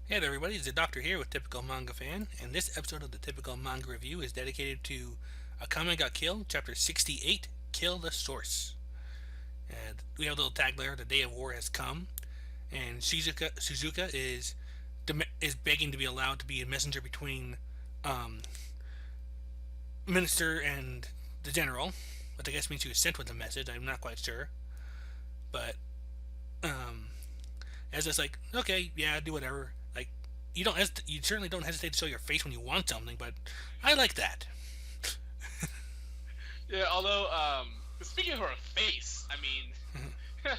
Hey there everybody, Zeidoktor here with Typical Manga Fan, and this episode of the Typical Manga Review is dedicated to Akame Got Killed, Chapter 68, Kill the Source. And we have a little tag there, the day of war has come, and Suzuka is begging to be allowed to be a messenger between um, Minister and the General, which I guess means she was sent with the message, I'm not quite sure. But um, as it's like, okay, yeah, do whatever. Like, you certainly don't hesitate to show your face when you want something, but I like that. Yeah, although, speaking of her face, I mean,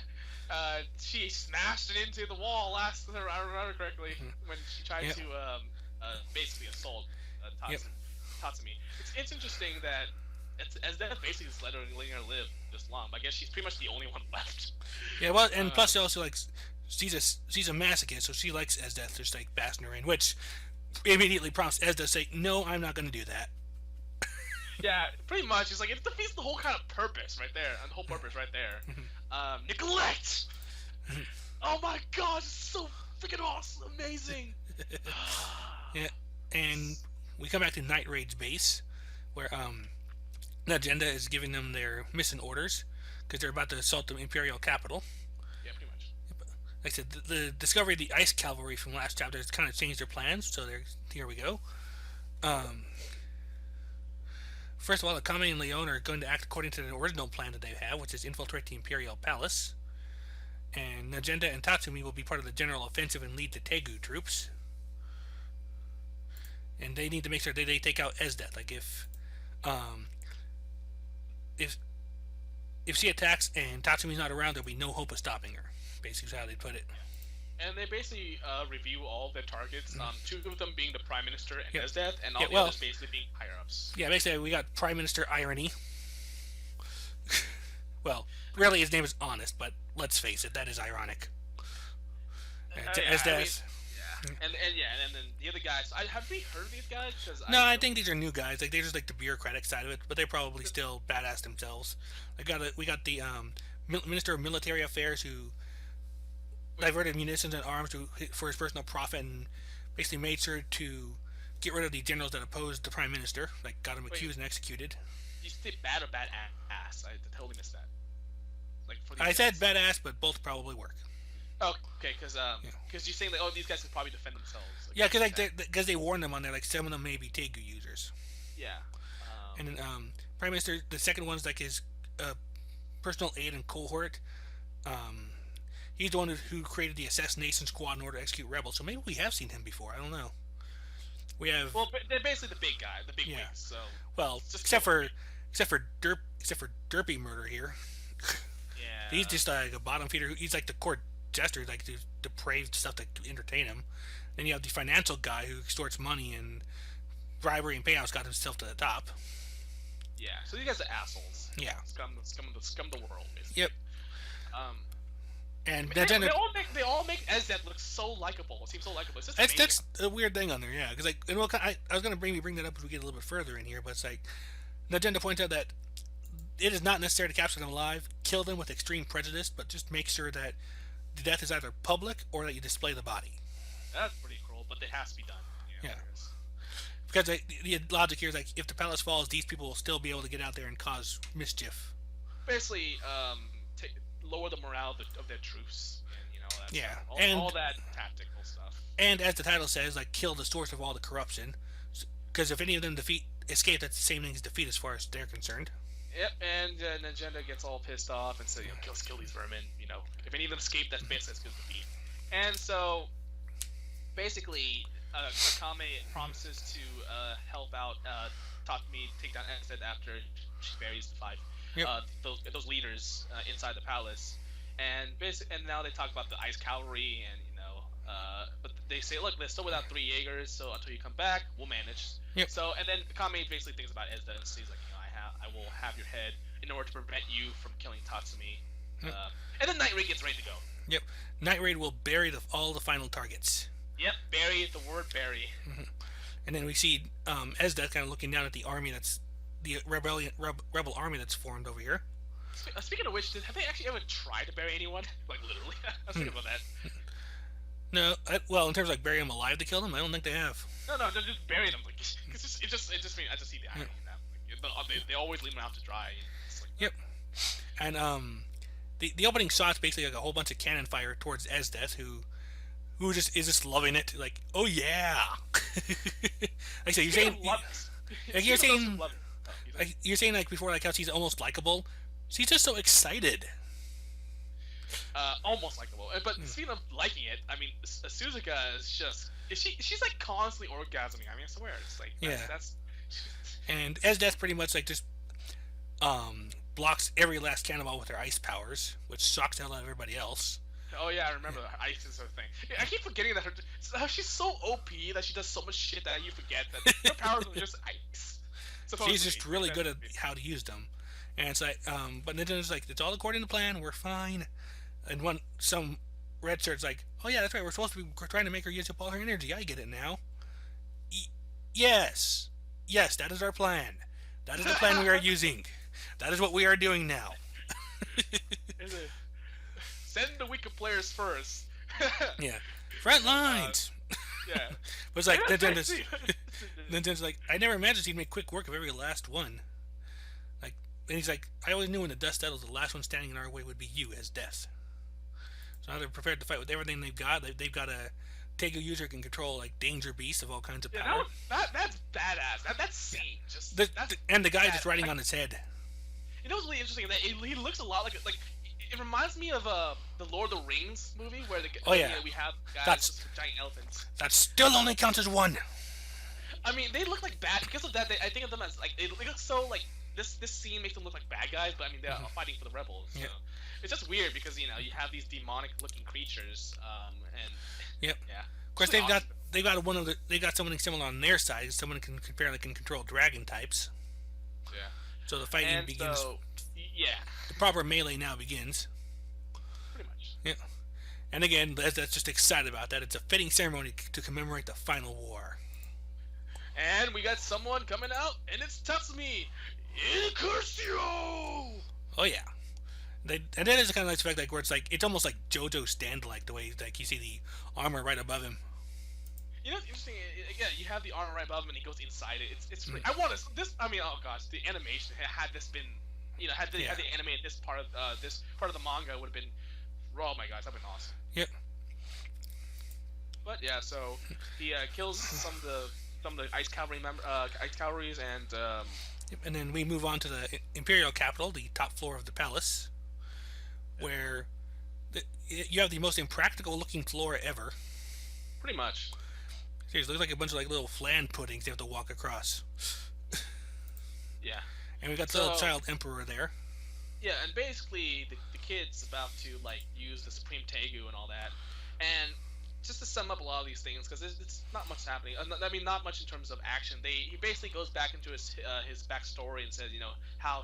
she smashed it into the wall last, if I remember correctly, when she tried Yep, to, basically assault yep. Tatsumi. It's interesting that as death basically just letting her live this long. But I guess she's pretty much the only one left. Yeah, well, and Um, plus she also likes she's a masochist, so she likes Esdeath just like bashing her in, which immediately prompts Esdeath to say, "No, I'm not going to do that." yeah, pretty much. It's like it defeats the whole kind of purpose right there, and the whole purpose right there. Neglect. Oh my god, it's so freaking awesome, amazing. Yeah, and we come back to Night Raid's base, where the agenda is giving them their mission orders because they're about to assault the Imperial capital. Yeah, pretty much. Like I said, the discovery of the ice cavalry from last chapter has kind of changed their plans. So here we go. Um, First of all, Akame and Leon are going to act according to the original plan that they have, which is infiltrate the Imperial Palace. And Najenda and Tatsumi will be part of the general offensive and lead the Tegu troops. And they need to make sure they take out Esdeath. Like um, if if she attacks and Tatsumi's not around, there'll be no hope of stopping her. Basically, is how they put it. And they basically review all of their targets. Two of them being the prime minister and Yeah, his death, and yeah. all the Well, others basically being higher ups. yeah. Basically, we got Prime Minister Irony. Well, really, his name is Honest, but let's face it, that is ironic. Yeah, I mean, Esdeath. yeah, and yeah, and then the other guys. Have we heard of these guys? Because No, I I don't. think these are new guys. Like they're just like the bureaucratic side of it, but they're probably still badass themselves. We got the Minister of Military Affairs who diverted munitions and arms for his personal profit and basically made sure to get rid of the generals that opposed the prime minister. Like got him Wait, accused and executed. you say bad or bad ass? I totally missed that. Like for these I said guys. badass, but both probably work. Oh, okay, because Yeah, you're saying like, oh, these guys can probably defend themselves yeah, against because the like attack. they warned them on there. Like some of them may be Tegu users, Yeah. and then prime minister, the second one's like his uh, personal aide and cohort. Um, he's the one who created the assassination squad in order to execute rebels. So maybe we have seen him before. I don't know. We have, Well, they're basically the big guy, the big yeah. wigs. So Well, just kill them. except for Derpy Murder here. He's Yeah. just like a bottom feeder. He's like the court jester, like the depraved stuff to entertain him. Then you have the financial guy who extorts money and bribery and payouts got himself to the top. Yeah. So these guys are assholes. Yeah. Scum of the world, Yep. basically. Um, And they, then they all make they all make Ezdet look so likable. It seems so likable. It's just amazing. that's a weird thing on there, yeah. Because like, and I was gonna bring that up as we get a little bit further in here, but it's like Nagenda points out that it is not necessary to capture them alive, kill them with extreme prejudice, but just make sure that the death is either public or that you display the body. That's pretty cruel, but it has to be done. Yeah, Yeah. I guess. Because the logic here is like if the palace falls, these people will still be able to get out there and cause mischief. Basically, lower the morale of their troops, and all that Yeah, stuff. All and that tactical stuff. as the title says, like kill the source of all the corruption. Because if any of them escape, that's the same thing as defeat as far as they're concerned. Yep, and Nagenda gets all pissed off and says, kill these vermin. If any of them escape, that's basically as good as defeat. And so, basically, Akame promises to help out Takumi take down Enstead after she buries the five Yep. those leaders inside the palace. And now they talk about the ice cavalry, and but they say, look, they're still without three Jaegers, so until you come back, we'll manage. Yep. So and then Akame basically thinks about Ezda and says like, I will have your head in order to prevent you from killing Tatsumi. Yep. And then Night Raid gets ready to go. Yep. Night Raid will bury all the final targets. Yep, bury the word bury. And then we see Esda kind of looking down at the army that's the rebel army that's formed over here. Speaking of which, have they actually ever tried to bury anyone? Like literally, I was thinking about that. No, well, in terms of like burying them alive to kill them, I don't think they have. No, they just bury them. Like, it just mean I just see the Yeah. irony in that. Like, they always leave them out to dry. And it's like, Yep. And the opening shot's basically like a whole bunch of cannon fire towards Esdeath, who just is just loving it. Like, oh yeah. Like I said, you're saying, love this. like Speaking you're of those who saying, love it. Oh, like you're saying like before, like how she's almost likable. She's just so excited. almost likable. But speaking of liking it, I mean, Suzuka is just she's like constantly orgasming. I mean, I swear, it's like that's And Esdeath pretty much like just blocks every last cannonball with her ice powers, which shocks the hell out of everybody else. Oh yeah, I remember the ice is her thing. Yeah, I keep forgetting that she's so OP that she does so much shit that you forget that her powers are just ice. Supposedly. She's just really good at how to use them. And it's like, but Nintendo's like, it's all according to plan. We're fine. And some red shirt's like, oh yeah, that's right. We're supposed to be trying to make her use up all her energy. I get it now. Yes, that is our plan. That is the plan we are using. That is what we are doing now. Send the weaker players first. Yeah, front lines. Yeah. But it's like Nintendo's like, I never imagined he'd make quick work of every last one. Like, and he's like, I always knew when the dust settles, the last one standing in our way would be you as death. So now they're prepared to fight with everything they've got. They've got a Tego user can control like danger beasts of all kinds of power. That's badass. That scene just and the guy just riding on his head. You know what's really interesting? That he looks a lot like it reminds me of the Lord of the Rings movie where we have guys with giant elephants. That still only counts as one. I mean, they look like bad because of that. I think of them as like they look so like this scene makes them look like bad guys, but I mean they're fighting for the rebels. So. Yeah. It's just weird because you have these demonic looking creatures, and yep. Yeah. Of course, they've got something similar on their side. Someone can apparently can control dragon types. Yeah. So the fighting begins. Yeah. The proper melee now begins. Pretty much. Yeah. And again, that's just excited about that. It's a fitting ceremony to commemorate the final war. And we got someone coming out, and it's Tatsumi Incursio! Oh yeah. And that is a kind of nice effect, like where it's almost like JoJo stand-like, the way like you see the armor right above him. You know what's interesting? Yeah, you have the armor right above him, and he goes inside it. It's really, I want this. I mean, oh gosh, the animation had this been, had they animated this part of the manga would have been, oh my gosh, that'd been awesome. Yep. But yeah, so he kills some of the ice cavalries, and Yep, and then we move on to the Imperial capital, the top floor of the palace, where you have the most impractical looking floor ever. Pretty much. Seriously, it looks like a bunch of like little flan puddings you have to walk across. Yeah. And we got the little child emperor there. Yeah, and basically the kid's about to like use the Supreme Tegu and all that, and just to sum up a lot of these things, because it's not much happening. I mean, not much in terms of action. He basically goes back into his backstory and says, how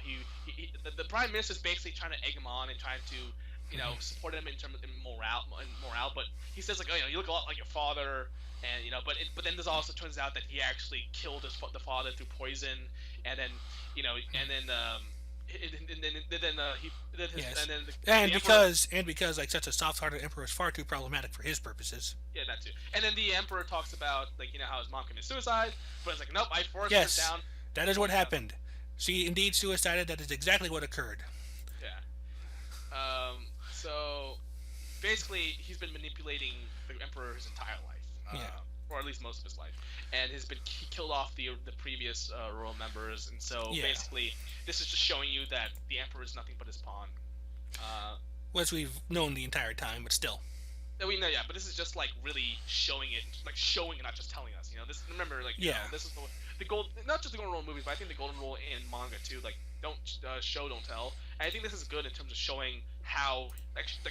the prime minister is basically trying to egg him on and trying to, support him in terms of morale. But he says like, you look a lot like your father, and but then there's also turns out that he actually killed the father through poison, and then because like such a soft-hearted emperor is far too problematic for his purposes. Yeah, that too. And then the emperor talks about like how his mom committed suicide, but it's like nope, I forced her down. That is what happened. She indeed suicided. That is exactly what occurred. Yeah. So basically, he's been manipulating the emperor his entire life. Or at least most of his life, and he killed off the previous royal members, and so basically this is just showing you that the emperor is nothing but his pawn. Which we've known the entire time, but still. We know, but this is just like really showing it, like showing and not just telling us. This remember like this is the gold, not just the golden rule movies, but I think the golden rule in manga too. Like don't show, don't tell. And I think this is good in terms of showing how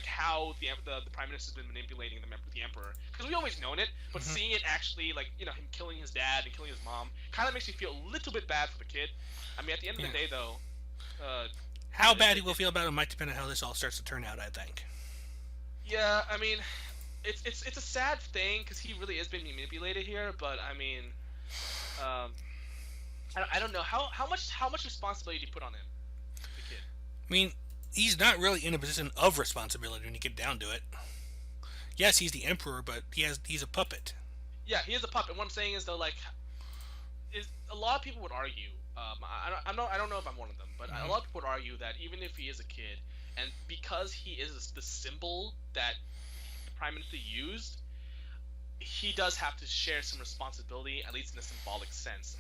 how the prime minister's been manipulating the emperor, because we always known it, but seeing it actually like him killing his dad and killing his mom kind of makes me feel a little bit bad for the kid. I mean, at the end of the day though, how bad he will feel about it might depend on how this all starts to turn out, I think. Yeah, I mean, it's a sad thing because he really is being manipulated here, but I mean, I don't know how much responsibility do you put on him, the kid? I mean, he's not really in a position of responsibility when you get down to it. Yes, he's the emperor, but he's a puppet. Yeah, he is a puppet. What I'm saying is though, like, is a lot of people would argue. I don't know if I'm one of them, but a Mm-hmm. lot of people would argue that even if he is a kid, and because he is the symbol that the prime minister used, he does have to share some responsibility, at least in a symbolic sense.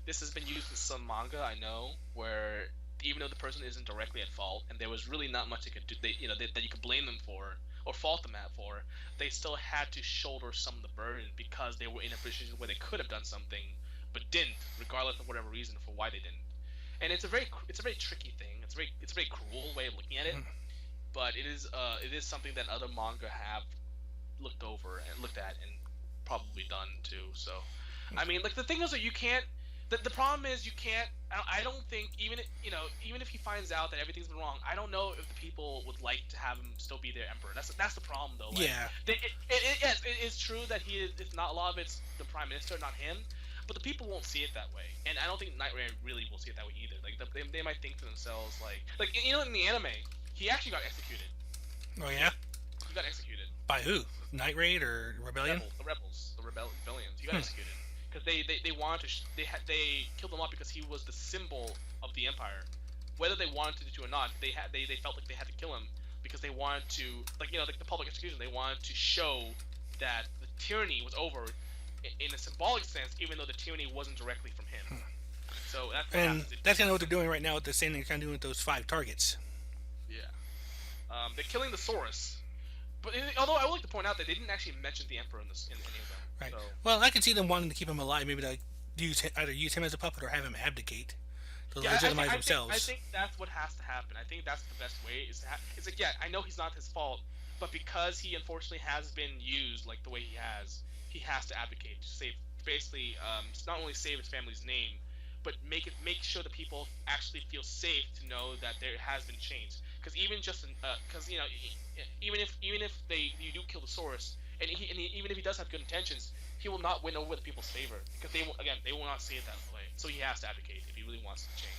This has been used in some manga, I know, where even though the person isn't directly at fault, and there was really not much they could do, that you could blame them for or fault them at for, they still had to shoulder some of the burden because they were in a position where they could have done something but didn't, regardless of whatever reason for why they didn't. And it's a very tricky thing. It's a very cruel way of looking at it, but it is something that other manga have looked over and looked at and probably done too. So, I mean, like the thing is that you can't. The problem is you can't. I don't think even if he finds out that everything's been wrong, I don't know if the people would like to have him still be their emperor. That's the problem though. Like, Yeah, yes, it is true that he is. It's not a lot of it's the prime minister, not him. But the people won't see it that way, and I don't think Night Rain really will see it that way either. Like they might think to themselves like in the anime, he actually got executed. oh yeah, He got executed. by who? Night Raid or Rebellion? The rebellions. He got executed because they wanted to they killed him off because he was the symbol of the empire. Whether they wanted to or not, they felt like they had to kill him because they wanted to like the public execution. They wanted to show that the tyranny was over in a symbolic sense, even though the tyranny wasn't directly from him. So that's what And happens. that's kind of what they're doing right now with the same thing they're kind of doing with those 5 targets. Yeah, they're killing the Saurus. But although I would like to point out that they didn't actually mention the Emperor in any of them. Right. So Well, I can see them wanting to keep him alive. Maybe to either use him as a puppet or have him abdicate to yeah, I, legitimize I think I themselves. think that's what has to happen. I think that's the best way. It's like yeah, I know he's not his fault, but because he unfortunately has been used like the way he has to advocate to save basically not only save his family's name, but make sure the people actually feel safe to know that there has been change. Because even just because even if you do kill the source, even if he does have good intentions, he will not win over the people's favor because they will not see it that way. So he has to advocate if he really wants to change.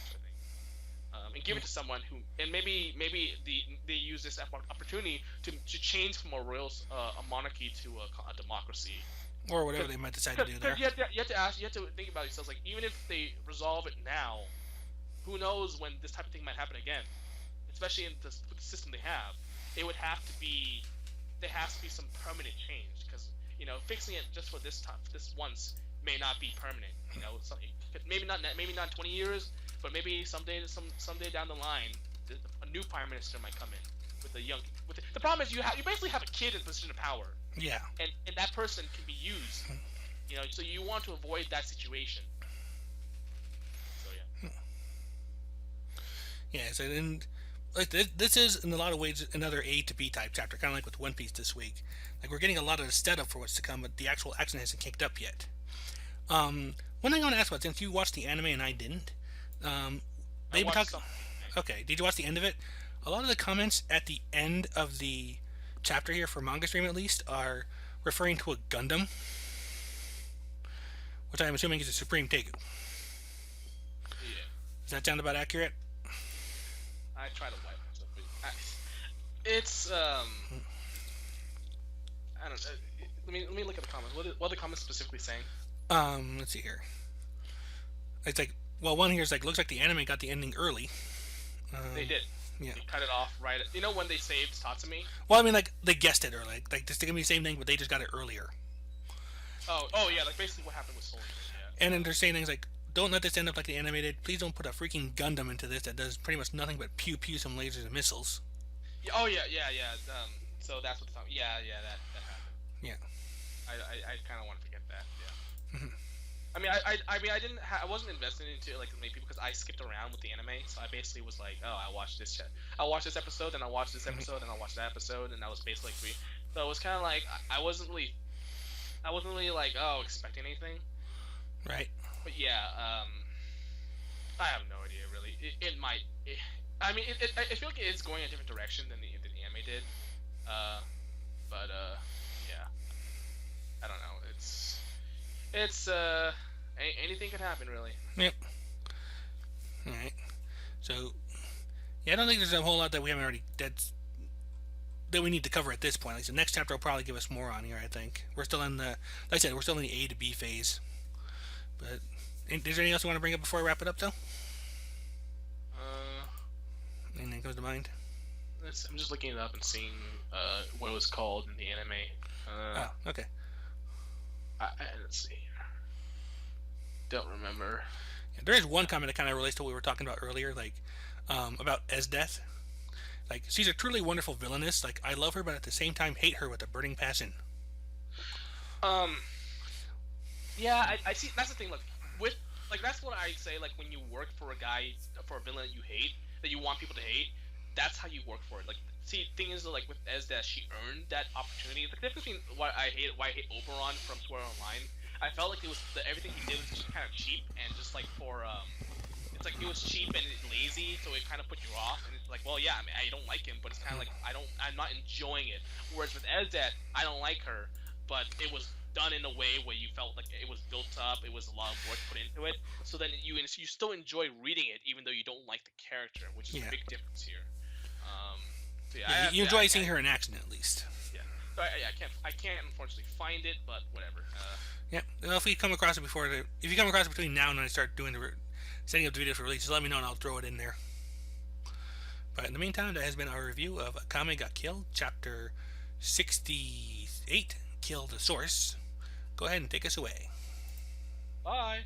I think, and give it to someone who, and maybe they use this opportunity to change from a monarchy to a democracy. Or whatever they might decide to do there. You have to think about yourselves. Like even if they resolve it now, who knows when this type of thing might happen again? Especially with the system they have, it would have to be there has to be some permanent change because fixing it just for this time, this once may not be permanent. Maybe not 20 years, but maybe someday down the line, a new prime minister might come in with a young. The problem is you basically have a kid in a position of power, Yeah. and that person can be used. So you want to avoid that situation. So yeah. Yeah. So then, like this is in a lot of ways another A to B type chapter, kind of like with One Piece this week. Like we're getting a lot of the setup for what's to come, but the actual action hasn't kicked up yet. One thing I want to ask about, since you watched the anime and I didn't, I they've been watched talking. some. Okay, did you watch the end of it? A lot of the comments at the end of the chapter here, for manga stream at least, are referring to a Gundam, which I'm assuming is a Supreme Tegu. Yeah. Does that sound about accurate? I try to wipe myself. It's I don't know. Let me look at the comments. What are the comments specifically saying? Let's see here. It's like, well, one here is like, looks like the anime got the ending early. They did. Yeah. They cut it off right. When they saved Tatsumi. Well, I mean, like they guessed it early. Like this gonna be the same thing, but they just got it earlier. Oh yeah, like basically what happened with Soul Eater. Yeah. And then they're saying things like, "Don't let this end up like the animated. Please don't put a freaking Gundam into this that does pretty much nothing but pew pew some lasers and missiles." Yeah. Oh yeah. So that's what the time. That happened. Yeah. I kind of want to forget that. Yeah. I wasn't invested into like many people because I skipped around with the anime, so I basically was like, oh, I watched this episode, then I watched this episode, and I watched that episode, and that was basically like three. So it was kind of like I wasn't really like expecting anything. Right. But yeah, I have no idea really. It might. I feel like it's going a different direction than the anime did. But yeah, I don't know. It's anything could happen really. Yep. All right. So, yeah, I don't think there's a whole lot that we haven't already that we need to cover at this point. Like the next chapter will probably give us more on here. I think we're still in the, like I said, we're still in the A to B phase. But is there anything else you want to bring up before I wrap it up, though? Uh, Anything comes to mind? I'm just looking it up and seeing what it was called in the anime. Oh, okay. Let's see. Don't remember. Yeah, there is one comment that kind of relates to what we were talking about earlier, like about Esdeath. Like, she's a truly wonderful villainess. Like, I love her, but at the same time, hate her with a burning passion. Um, yeah, I see. That's the thing. Like with like that's what I say. Like when you work for a guy for a villain that you hate, that you want people to hate, that's how you work for it. Like, see, thing is like with Esda, she earned that opportunity. The difference between why I hate Oberon from Sword Online, I felt like it was everything he did was just kind of cheap and just like for it's like it was cheap and lazy, so it kind of put you off. And it's like, well, yeah, I mean, I don't like him, but it's kind of like I'm not enjoying it. Whereas with Esda, I don't like her, but it was done in a way where you felt like it was built up, it was a lot of work put into it. So then you still enjoy reading it, even though you don't like the character, which is Yeah. a big difference here. Um, so yeah, Yeah, you enjoy seeing her in action at least. Yeah, so I can't unfortunately find it, but whatever. Yeah. Well, if we come across it if you come across it between now and when I start doing setting up the video for release, just let me know and I'll throw it in there. But in the meantime, that has been our review of Akame Got Killed, Chapter 68, Kill the Source. Go ahead and take us away. Bye.